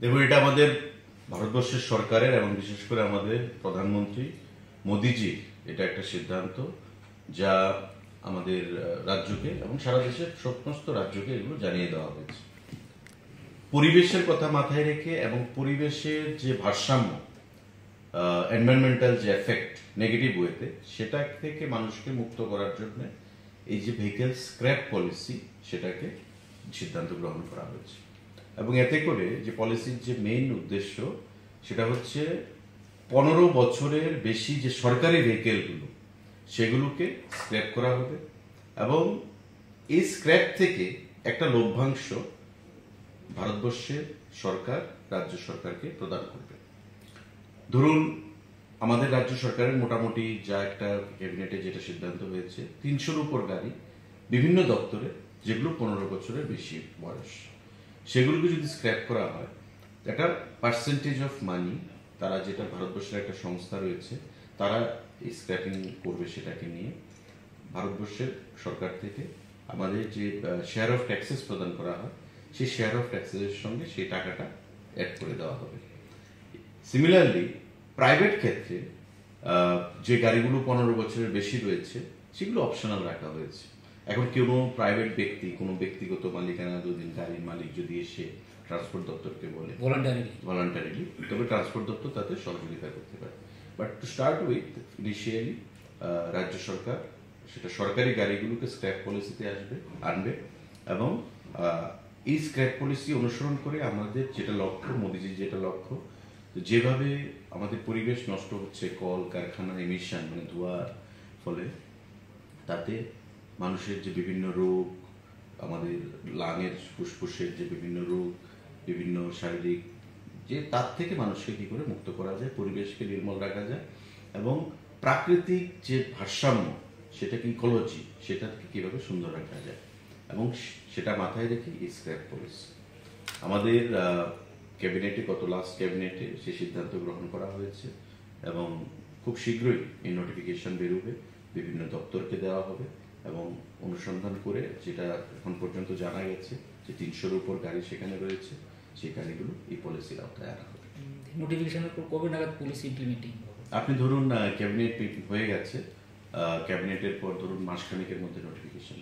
দেখুন, এটা আমাদের ভারতবর্ষের সরকারের এবং বিশেষ করে আমাদের প্রধানমন্ত্রী মোদিজির এটা একটা সিদ্ধান্ত, যা আমাদের রাজ্যকে এবং সারা দেশের সমস্ত রাজ্যকে এগুলো জানিয়ে দেওয়া হয়েছে। পরিবেশের কথা মাথায় রেখে এবং পরিবেশের যে ভারসাম্য, এনভায়রনমেন্টাল যে এফেক্ট নেগেটিভ ওয়েতে, সেটা থেকে মানুষকে মুক্ত করার জন্য এই যে ভেহিকেল স্ক্র্যাপ পলিসি, সেটাকে সিদ্ধান্ত গ্রহণ করা হয়েছে। এবং এতে করে যে পলিসির যে মেইন উদ্দেশ্য, সেটা হচ্ছে 15 বছরের বেশি যে সরকারি ভেহিকেলগুলো, সেগুলোকে স্ক্র্যাপ করা হবে এবং এই স্ক্র্যাপ থেকে একটা লভ্যাংশ ভারতবর্ষের সরকার রাজ্য সরকারকে প্রদান করবে। ধরুন, আমাদের রাজ্য সরকারের মোটামুটি যা একটা ক্যাবিনেটে যেটা সিদ্ধান্ত হয়েছে, 300-র উপর গাড়ি বিভিন্ন দপ্তরে যেগুলো 15 বছরের বেশি বয়স, সেগুলোকে যদি স্ক্র্যাপ করা হয়, একটা পার্সেন্টেজ অফ মানি, তারা যেটা ভারতবর্ষের একটা সংস্থা রয়েছে, তারা এই স্ক্র্যাপিং করবে, সেটাকে নিয়ে ভারতবর্ষের সরকার থেকে আমাদের যে শেয়ার অফ ট্যাক্সেস প্রদান করা হয়, সেই শেয়ার অফ ট্যাক্সেসের সঙ্গে সেই টাকাটা অ্যাড করে দেওয়া হবে। সিমিলারলি প্রাইভেট ক্ষেত্রে যে গাড়িগুলো 15 বছরের বেশি রয়েছে, সেগুলো অপশনাল রাখা হয়েছে। এখন কোনো প্রাইভেট ব্যক্তি, কোনো ব্যক্তিগত মালিকানাধীন গাড়ির মালিক যদি এসে ট্রান্সপোর্ট দপ্তরকে বলে ভলান্টারিলি, তবে ট্রান্সপোর্ট দপ্তর তাতে সহযোগিতা করতে পারে। But to start with, initially রাজ্য সরকার সেটা সরকারি গাড়িগুলোকে স্ক্র্যাপ পলিসিতে আনবে এবং এই স্ক্র্যাপ পলিসি অনুসরণ করে আমাদের যেটা লক্ষ্য, মোদিজির যেটা লক্ষ্য, যেভাবে আমাদের পরিবেশ নষ্ট হচ্ছে, কল কারখানার এমিশন মানে ধোঁয়ার ফলে, তাতে মানুষের যে বিভিন্ন রোগ, আমাদের লাঙের ফুসফুসের যে বিভিন্ন রোগ, বিভিন্ন শারীরিক, যে তার থেকে মানুষকে কি করে মুক্ত করা যায়, পরিবেশকে নির্মল রাখা যায় এবং প্রাকৃতিক যে ভারসাম্য, সেটাকে ইকোলজি, সেটাকে কিভাবে সুন্দর রাখা যায়, এবং সেটা মাথায় রেখে স্ক্র্যাপ পলিসি আমাদের ক্যাবিনেটে, গত লাস্ট ক্যাবিনেটে সেই সিদ্ধান্ত গ্রহণ করা হয়েছে এবং খুব শীঘ্রই এই নোটিফিকেশন বেরোবে, বিভিন্ন দপ্তরকে দেওয়া হবে এবং অনুসন্ধান করে যেটা এখন পর্যন্ত জানা গেছে যে 300-র উপর গাড়ি সেখানে রয়েছে, সেই গাড়িগুলো এই পলিসির আওতায় আনা হবে। নোটিফিকেশনের পর কবে নাগাদ পলিসি ইমপ্লিমেন্টিং হবে? আপনি ধরুন ক্যাবিনেট মিটিং হয়ে গেছে, ক্যাবিনেটের পর ধরুন মাসখানেকের মধ্যে নোটিফিকেশন।